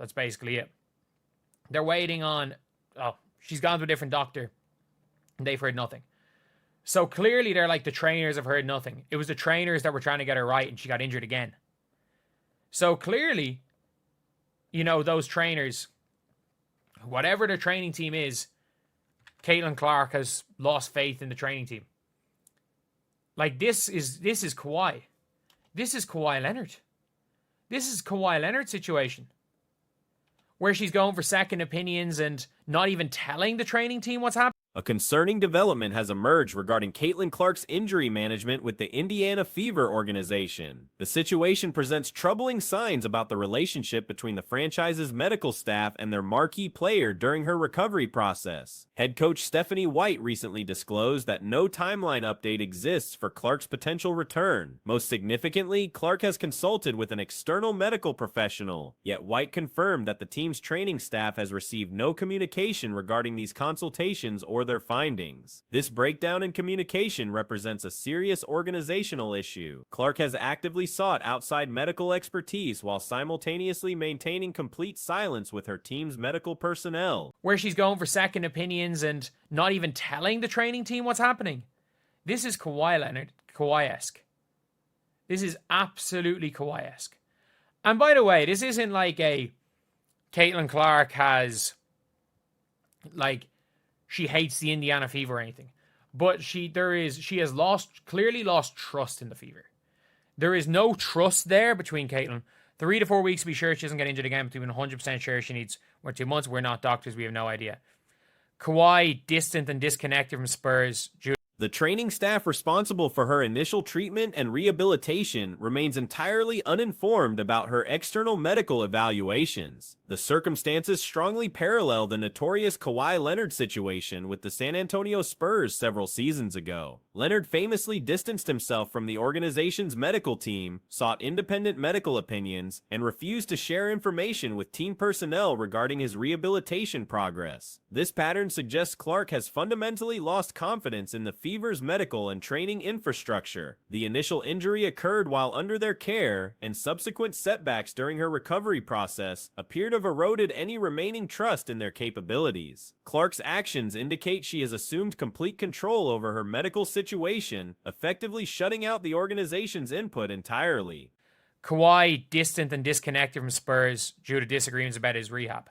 That's basically it. They're waiting on, oh, she's gone to a different doctor. And they've heard nothing. So clearly they're like, the trainers have heard nothing. It was the trainers that were trying to get her right and she got injured again. So clearly, those trainers, whatever their training team is, Caitlin Clark has lost faith in the training team. Like, this is Kawhi. This is Kawhi Leonard. This is Kawhi Leonard's situation, where she's going for second opinions and not even telling the training team what's happening. A concerning development has emerged regarding Caitlin Clark's injury management with the Indiana Fever organization. The situation presents troubling signs about the relationship between the franchise's medical staff and their marquee player during her recovery process. Head coach Stephanie White recently disclosed that no timeline update exists for Clark's potential return. Most significantly, Clark has consulted with an external medical professional, yet White confirmed that the team's training staff has received no communication regarding these consultations or their findings. This breakdown in communication represents a serious organizational issue. Clark has actively sought outside medical expertise while simultaneously maintaining complete silence with her team's medical personnel. Where she's going for second opinions and not even telling the training team what's happening. This is Kawhi Leonard, Kawhi-esque. This is absolutely Kawhi-esque. And by the way, this isn't like a Caitlin Clark has, like, she hates the Indiana Fever or anything. But she has clearly lost trust in the Fever. There is no trust there between Caitlin. 3 to 4 weeks to be sure she doesn't get injured again, but we're 100% sure she needs 2 months. We're not doctors. We have no idea. Kawhi, distant and disconnected from Spurs. The training staff responsible for her initial treatment and rehabilitation remains entirely uninformed about her external medical evaluations. The circumstances strongly parallel the notorious Kawhi Leonard situation with the San Antonio Spurs several seasons ago. Leonard famously distanced himself from the organization's medical team, sought independent medical opinions, and refused to share information with team personnel regarding his rehabilitation progress. This pattern suggests Clark has fundamentally lost confidence in the Fever's medical and training infrastructure. The initial injury occurred while under their care, and subsequent setbacks during her recovery process appear to have eroded any remaining trust in their capabilities. Clark's actions indicate she has assumed complete control over her medical situation, effectively shutting out the organization's input entirely. Kawhi, distant and disconnected from Spurs due to disagreements about his rehab.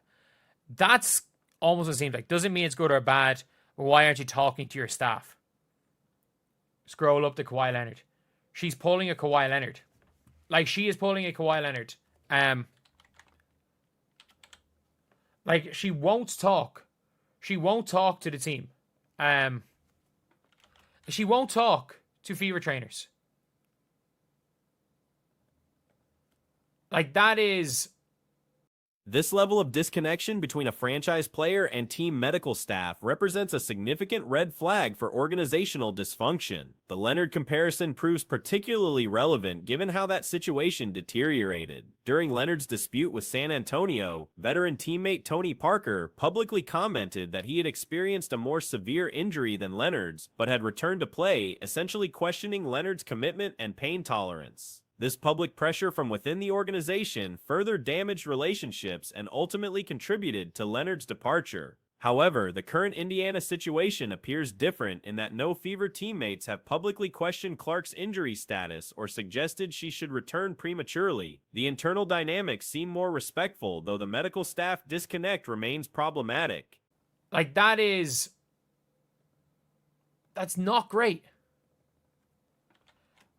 That's almost what it seems like. Doesn't mean it's good or bad, but why aren't you talking to your staff? Scroll up to Kawhi Leonard. She's pulling a Kawhi Leonard. Like, she is pulling a Kawhi Leonard. Like, she won't talk. She won't talk to the team. She won't talk to Fever trainers. Like, that is... This level of disconnection between a franchise player and team medical staff represents a significant red flag for organizational dysfunction. The Leonard comparison proves particularly relevant given how that situation deteriorated. During Leonard's dispute with San Antonio, veteran teammate Tony Parker publicly commented that he had experienced a more severe injury than Leonard's, but had returned to play, essentially questioning Leonard's commitment and pain tolerance. This public pressure from within the organization further damaged relationships and ultimately contributed to Leonard's departure. However, the current Indiana situation appears different in that no Fever teammates have publicly questioned Clark's injury status or suggested she should return prematurely. The internal dynamics seem more respectful, though the medical staff disconnect remains problematic. Like, that's not great.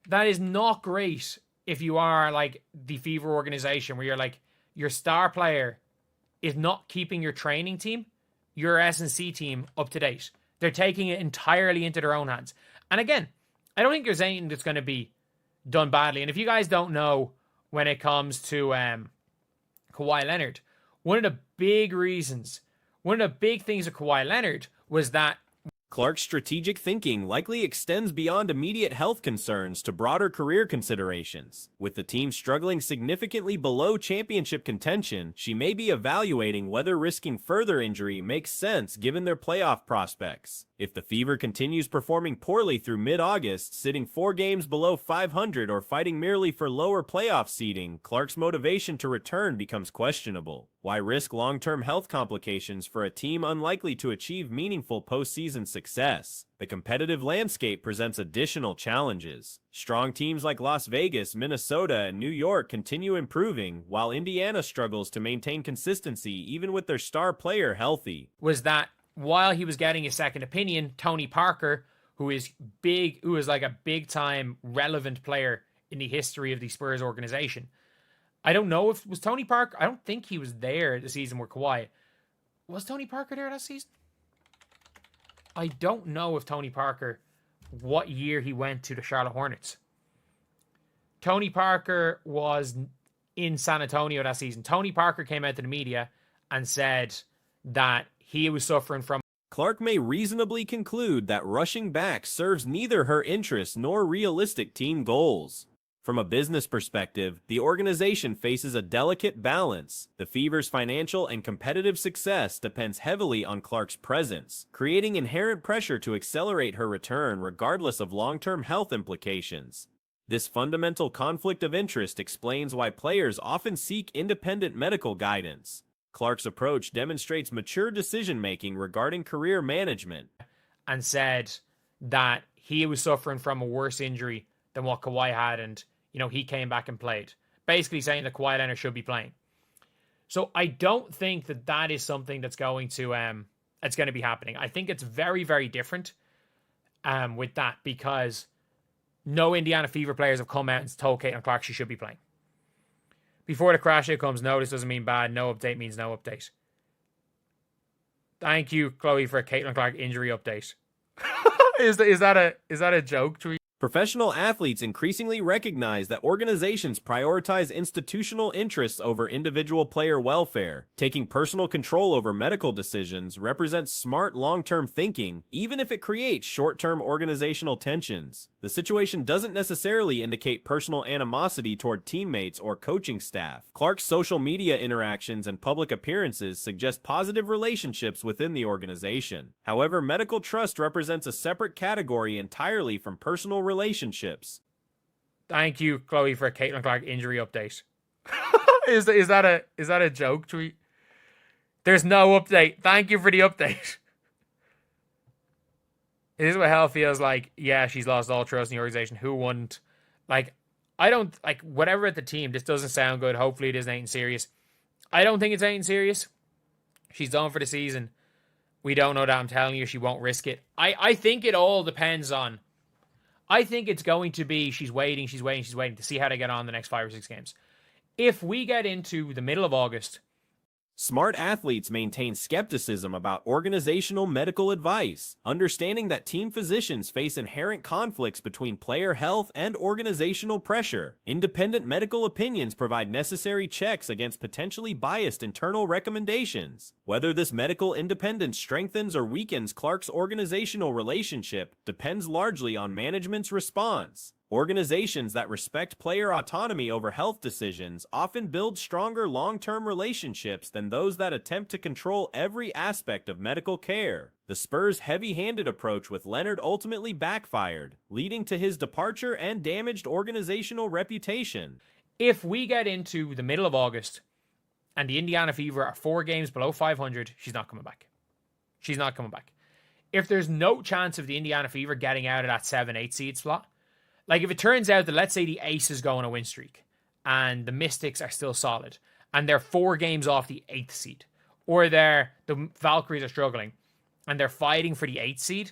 That is not great if you are, like, the Fever organization, where you're like, your star player is not keeping your training team, your S&C team, up to date. They're taking it entirely into their own hands. And again, I don't think there's anything that's going to be done badly. And if you guys don't know, when it comes to Kawhi Leonard, one of the big things of Kawhi Leonard was that Clark's strategic thinking likely extends beyond immediate health concerns to broader career considerations. With the team struggling significantly below championship contention, she may be evaluating whether risking further injury makes sense given their playoff prospects. If the Fever continues performing poorly through mid-August, sitting 4 games below 500 or fighting merely for lower playoff seeding, Clark's motivation to return becomes questionable. Why risk long-term health complications for a team unlikely to achieve meaningful postseason success? The competitive landscape presents additional challenges. Strong teams like Las Vegas, Minnesota, and New York continue improving, while Indiana struggles to maintain consistency even with their star player healthy. Was that while he was getting his second opinion, Tony Parker, who is like a big-time relevant player in the history of the Spurs organization. I don't know if was Tony Parker. I don't think he was there the season where Kawhi was. Tony Parker there that season? I don't know if Tony Parker, what year he went to the Charlotte Hornets. Tony Parker was in San Antonio that season. Tony Parker came out to the media and said that he was suffering from. Clark may reasonably conclude that rushing back serves neither her interests nor realistic team goals. From a business perspective, the organization faces a delicate balance. The Fever's financial and competitive success depends heavily on Clark's presence, creating inherent pressure to accelerate her return regardless of long-term health implications. This fundamental conflict of interest explains why players often seek independent medical guidance. Clark's approach demonstrates mature decision-making regarding career management. And said that he was suffering from a worse injury than what Kawhi had, and he came back and played. Basically saying that Kawhi Leonard should be playing. So I don't think that is something that's going to be happening. I think it's very, very different with that, because no Indiana Fever players have come out and told Caitlin Clark she should be playing. Before the crash out comes, no, this doesn't mean bad. No update means no update. Thank you, Chloe, for a Caitlin Clark injury update. Is that a joke tweet? Professional athletes increasingly recognize that organizations prioritize institutional interests over individual player welfare. Taking personal control over medical decisions represents smart long-term thinking, even if it creates short-term organizational tensions. The situation doesn't necessarily indicate personal animosity toward teammates or coaching staff. Clark's social media interactions and public appearances suggest positive relationships within the organization. However, medical trust represents a separate category entirely from personal relationships. Thank you, Chloe, for a Caitlin Clark injury update. Is that a joke tweet? There's no update. Thank you for the update. This is what hell feels like. Yeah, she's lost all trust in the organization. Who wouldn't? I don't whatever at the team. This doesn't sound good. Hopefully it isn't anything serious. I don't think it's anything serious. She's done for the season. We don't know that. I'm telling you, she won't risk it. I think it all depends on. I think it's going to be she's waiting to see how they get on the next 5 or 6 games. If we get into the middle of August, smart athletes maintain skepticism about organizational medical advice, understanding that team physicians face inherent conflicts between player health and organizational pressure. Independent medical opinions provide necessary checks against potentially biased internal recommendations. Whether this medical independence strengthens or weakens Clark's organizational relationship depends largely on management's response. Organizations that respect player autonomy over health decisions often build stronger long-term relationships than those that attempt to control every aspect of medical care. The Spurs' heavy-handed approach with Leonard ultimately backfired, leading to his departure and damaged organizational reputation. If we get into the middle of August and the Indiana Fever are 4 games below 500, she's not coming back. She's not coming back. If there's no chance of the Indiana Fever getting out of that 7-8 seed slot, if it turns out that, let's say, the Aces go on a win streak and the Mystics are still solid and they're 4 games off the 8th seed, or the Valkyries are struggling and they're fighting for the 8th seed,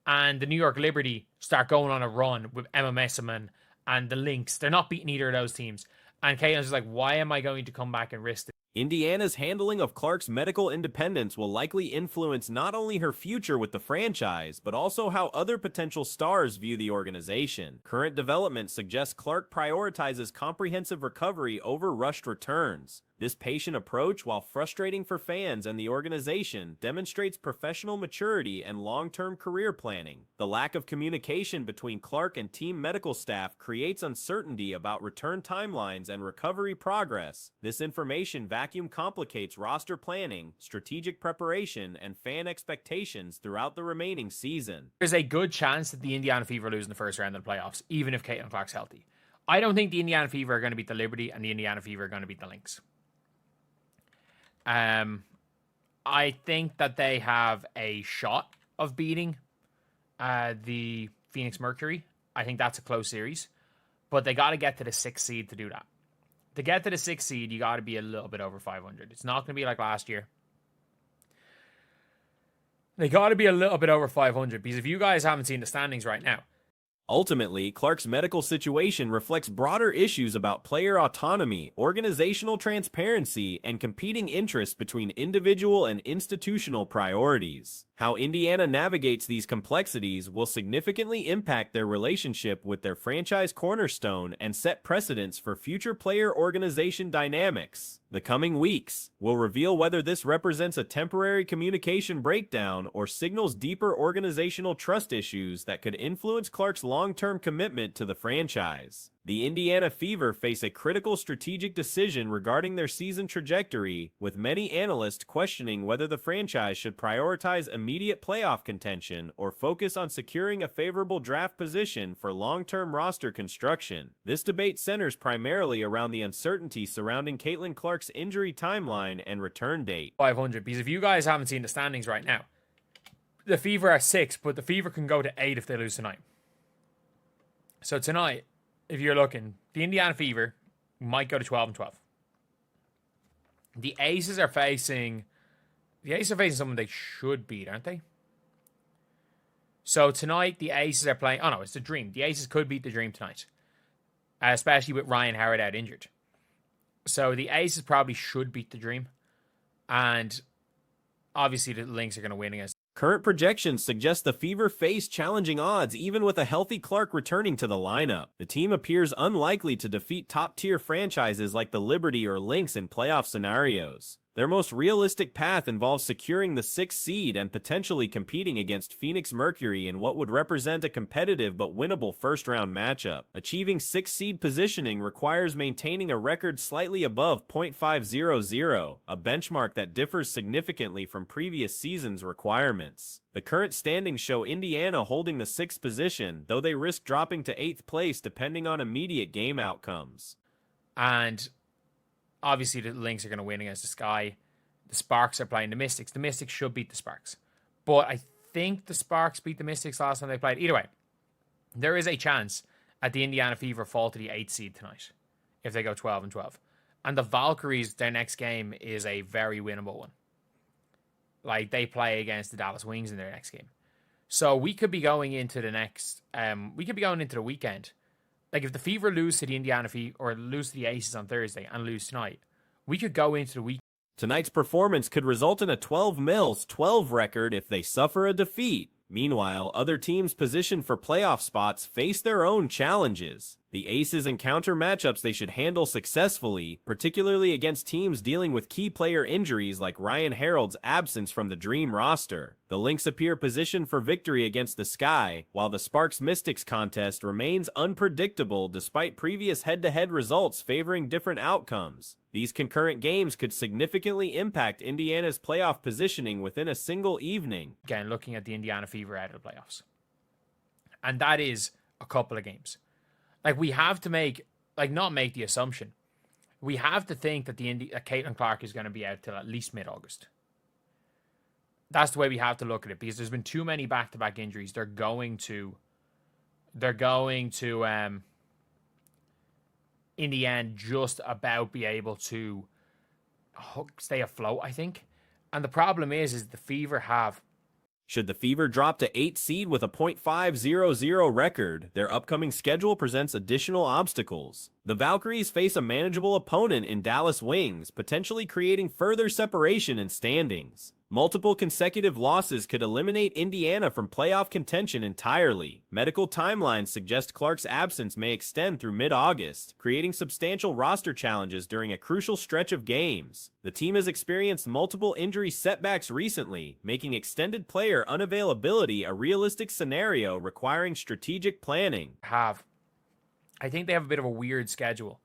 and the New York Liberty start going on a run with Emma Messerman and the Lynx, they're not beating either of those teams. And Caitlin's just like, why am I going to come back and risk it? Indiana's handling of Clark's medical independence will likely influence not only her future with the franchise, but also how other potential stars view the organization. Current development suggests Clark prioritizes comprehensive recovery over rushed returns. This patient approach, while frustrating for fans and the organization, demonstrates professional maturity and long-term career planning. The lack of communication between Clark and team medical staff creates uncertainty about return timelines and recovery progress. This information vacuum complicates roster planning, strategic preparation, and fan expectations throughout the remaining season. There's a good chance that the Indiana Fever lose in the first round of the playoffs, even if Caitlin Clark's healthy. I don't think the Indiana Fever are going to beat the Liberty, and the Indiana Fever are going to beat the Lynx. I think that they have a shot of beating the Phoenix Mercury. I think that's a close series, but they got to get to the 6th seed to do that. To get to the 6th seed, you got to be a little bit over 500. It's not going to be like last year. They got to be a little bit over 500, because if you guys haven't seen the standings right now, ultimately, Clark's medical situation reflects broader issues about player autonomy, organizational transparency, and competing interests between individual and institutional priorities. How Indiana navigates these complexities will significantly impact their relationship with their franchise cornerstone and set precedents for future player-organization dynamics. The coming weeks will reveal whether this represents a temporary communication breakdown or signals deeper organizational trust issues that could influence Clark's long-term commitment to the franchise. The Indiana Fever face a critical strategic decision regarding their season trajectory, with many analysts questioning whether the franchise should prioritize immediate playoff contention or focus on securing a favorable draft position for long-term roster construction. This debate centers primarily around the uncertainty surrounding Caitlin Clark's injury timeline and return date. 500, because if you guys haven't seen the standings right now, the Fever are 6, but the Fever can go to 8 if they lose tonight. So tonight, if you're looking, the Indiana Fever might go to 12-12. The Aces are facing someone they should beat, aren't they? So tonight, the Aces are playing... Oh, no, it's the Dream. The Aces could beat the Dream tonight, especially with Ryan Howard out injured. So the Aces probably should beat the Dream. And obviously, the Lynx are going to win against... Current projections suggest the Fever face challenging odds even with a healthy Clark returning to the lineup. The team appears unlikely to defeat top-tier franchises like the Liberty or Lynx in playoff scenarios. Their most realistic path involves securing the 6th seed and potentially competing against Phoenix Mercury in what would represent a competitive but winnable first-round matchup. Achieving 6th seed positioning requires maintaining a record slightly above .500, a benchmark that differs significantly from previous seasons' requirements. The current standings show Indiana holding the 6th position, though they risk dropping to 8th place depending on immediate game outcomes. And obviously, the Lynx are going to win against the Sky. The Sparks are playing the Mystics. The Mystics should beat the Sparks. But I think the Sparks beat the Mystics last time they played. Either way, there is a chance at the Indiana Fever fall to the 8th seed tonight if they go 12-12. And the Valkyries, their next game is a very winnable one. Like, they play against the Dallas Wings in their next game. So we could be going into the next... we could be going into the weekend. Like, if the Fever lose to the Indiana Fever or lose to the Aces on Thursday and lose tonight, we could go into the week. Tonight's performance could result in a 12-12 record if they suffer a defeat. Meanwhile, other teams positioned for playoff spots face their own challenges. The Aces encounter matchups they should handle successfully, particularly against teams dealing with key player injuries like Ryan Harold's absence from the Dream roster. The Lynx appear positioned for victory against the Sky, while the Sparks-Mystics contest remains unpredictable despite previous head-to-head results favoring different outcomes. These concurrent games could significantly impact Indiana's playoff positioning within a single evening. Again, looking at the Indiana Fever out of the playoffs. And that is a couple of games. Like, we have to not make the assumption. We have to think that Caitlin Clark is going to be out till at least mid-August. That's the way we have to look at it, because there's been too many back-to-back injuries. They're going to in the end, just about be able to stay afloat, I think. And the problem is the Fever have Should the Fever drop to 8th seed with a .500 record, their upcoming schedule presents additional obstacles. The Valkyries face a manageable opponent in Dallas Wings, potentially creating further separation in standings. Multiple consecutive losses could eliminate Indiana from playoff contention entirely. Medical timelines suggest Clark's absence may extend through mid-August, creating substantial roster challenges during a crucial stretch of games. The team has experienced multiple injury setbacks recently, making extended player unavailability a realistic scenario requiring strategic planning. I think they have a bit of a weird schedule.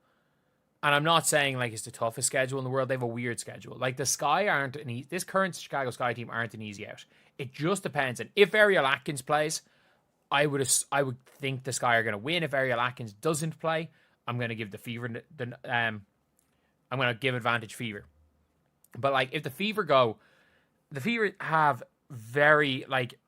And I'm not saying like it's the toughest schedule in the world. They have a weird schedule. Like the Sky aren't this current Chicago Sky team aren't an easy out. It just depends. And if Ariel Atkins plays, I would think the Sky are going to win. If Ariel Atkins doesn't play, I'm going to give the Fever I'm going to give advantage Fever. But like if the Fever have very like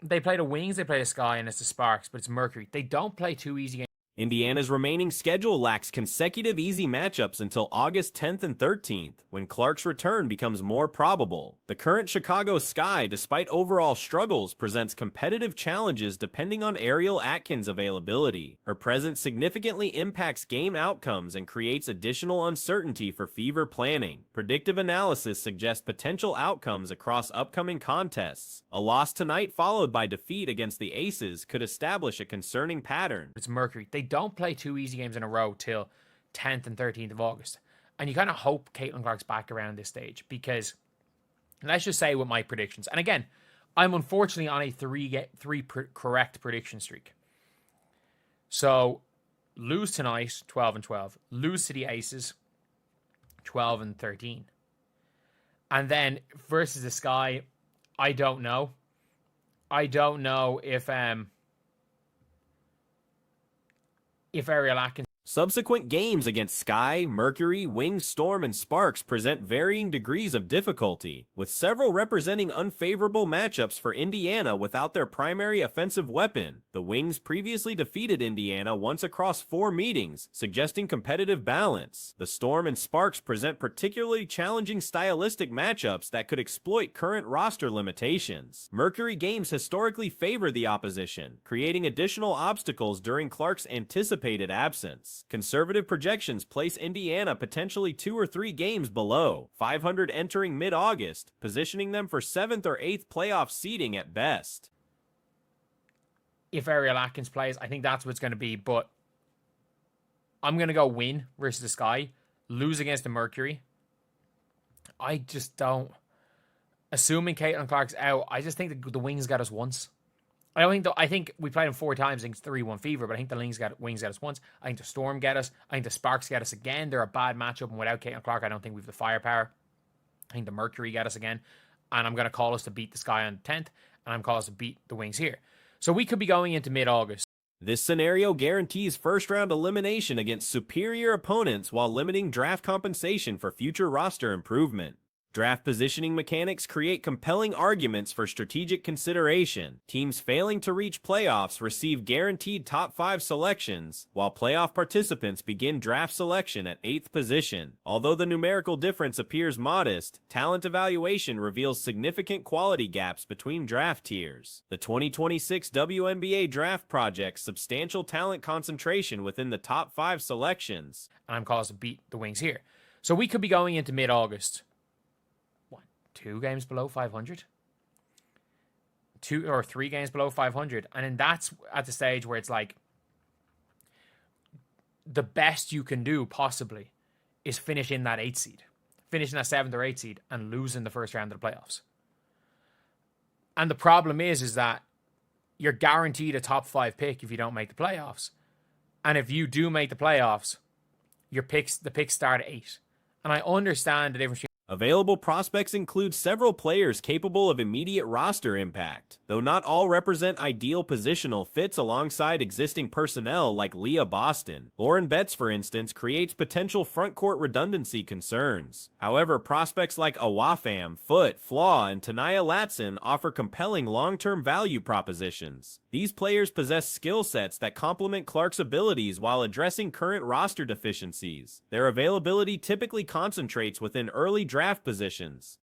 they play the Wings, they play the Sky, and it's the Sparks, but it's Mercury. They don't play too easy games. Indiana's remaining schedule lacks consecutive easy matchups until August 10th and 13th, when Clark's return becomes more probable. The current Chicago Sky, despite overall struggles, presents competitive challenges depending on Ariel Atkins' availability. Her presence significantly impacts game outcomes and creates additional uncertainty for Fever planning. Predictive analysis suggests potential outcomes across upcoming contests. A loss tonight followed by defeat against the Aces could establish a concerning pattern. It's Mercury. They don't play two easy games in a row till 10th and 13th of August. And you kind of hope Caitlin Clark's back around this stage because let's just say with my predictions. And again, I'm unfortunately on a three correct prediction streak. So lose tonight, 12 and 12. Lose to the Aces, 12 and 13. And then versus the Sky, I don't know. I don't know if Ariel Atkins. Subsequent games against Sky, Mercury, Wings, Storm, and Sparks present varying degrees of difficulty, with several representing unfavorable matchups for Indiana without their primary offensive weapon. The Wings previously defeated Indiana once across 4 meetings, suggesting competitive balance. The Storm and Sparks present particularly challenging stylistic matchups that could exploit current roster limitations. Mercury games historically favor the opposition, creating additional obstacles during Clark's anticipated absence. Conservative projections place Indiana potentially 2 or 3 games below 500 entering mid-August, positioning them for 7th or 8th playoff seeding at best. If Ariel Atkins plays, I think that's what it's going to be, but I'm going to go win versus the Sky, lose against the Mercury. I just don't. Assuming Caitlin Clark's out, I just think the Wings got us once. I think we played them 4 times against 3-1 Fever, but I think the Wings got us once. I think the Storm get us. I think the Sparks get us again. They're a bad matchup, and without Caitlin Clark, I don't think we have the firepower. I think the Mercury get us again, and I'm going to call us to beat the Sky on the 10th, and I'm calling us to beat the Wings here. So we could be going into mid-August. This scenario guarantees first-round elimination against superior opponents while limiting draft compensation for future roster improvement. Draft positioning mechanics create compelling arguments for strategic consideration. Teams failing to reach playoffs receive guaranteed top 5 selections, while playoff participants begin draft selection at 8th position. Although the numerical difference appears modest, talent evaluation reveals significant quality gaps between draft tiers. The 2026 WNBA draft projects substantial talent concentration within the top 5 selections. And I'm calling us to beat the Wings here. So we could be going into mid-August. 2 games below 500, 2 or 3 games below 500, and then that's at the stage where it's like the best you can do possibly is finish in that 8th seed, finish in that 7th or 8th seed, and lose in the first round of the playoffs. And the problem is that you're guaranteed a top 5 pick if you don't make the playoffs, and if you do make the playoffs, the picks start at 8. And I understand the difference. Available prospects include several players capable of immediate roster impact, though not all represent ideal positional fits alongside existing personnel like Leah Boston. Lauren Betts, for instance, creates potential frontcourt redundancy concerns. However, prospects like Awafam, Foote, Flaw, and Tanaya Latson offer compelling long-term value propositions. These players possess skill sets that complement Clark's abilities while addressing current roster deficiencies. Their availability typically concentrates within early draft positions.